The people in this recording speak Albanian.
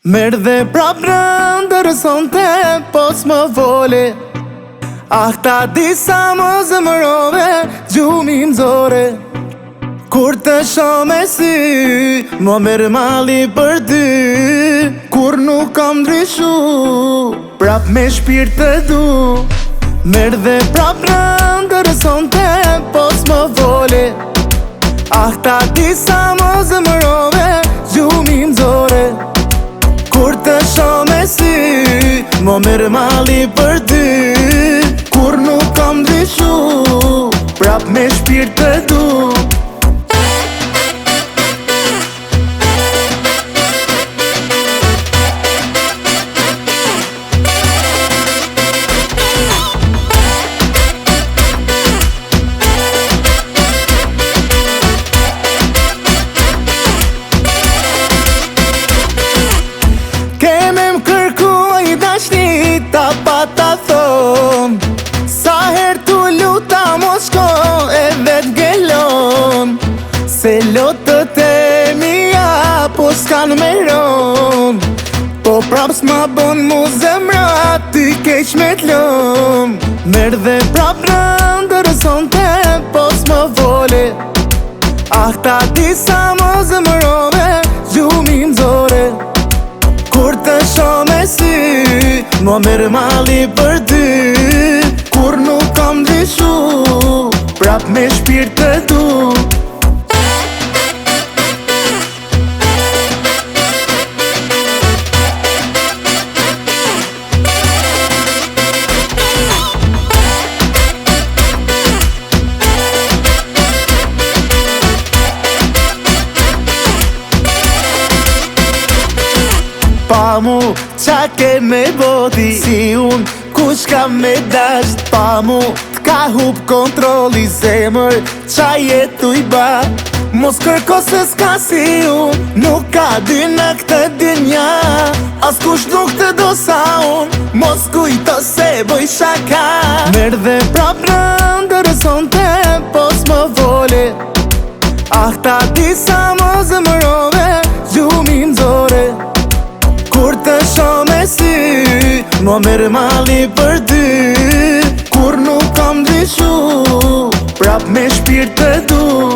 Merë dhe prap rëndër sonte, pos më vole. Ah, ta disa më zëmërove, gjumin zore. Kur të shome si, më merë mali për dy. Kur nuk kam ndryshu, prap me shpirt të du. Merë dhe prap rëndër sonte, pos më vole. Ah, ta disa më zëmërove, gjumin zore. Kur të shome si, më merë mali për dy. Kur nuk kam ndryshu, prap me shpirt të du. Ta pa ta thon, sa her tu luta mos shko e vet gelon. Se lotët e mija po s'kan me ron, po prap s'ma bon mu zemra ty keq me t'lon. Merë dhe prap rëndër sonte, po s'më vole. Ah, ta disa më zemrove, gjumin zore. Kur të shome si, më merë mali për dy. Kur nuk kam ndryshu, prap me shpirt të du. Pa mu, qa ke me boti, si unë, kush ka me dasht. Pa mu, t'ka hup kontroli zemër, qa jetu i ba. Mos kërko se s'ka si unë, nuk ka dy në këtë dynja. As kush nuk të do sa unë, mos kujto se boj shaka. Merë dhe prap rëndër sonte, pos më vole. Ah, ta disa më zëmërove, gjumin zore. Kur të shome si, më merë mali për dy. Kur nuk kam ndryshu, prap me shpirt të du.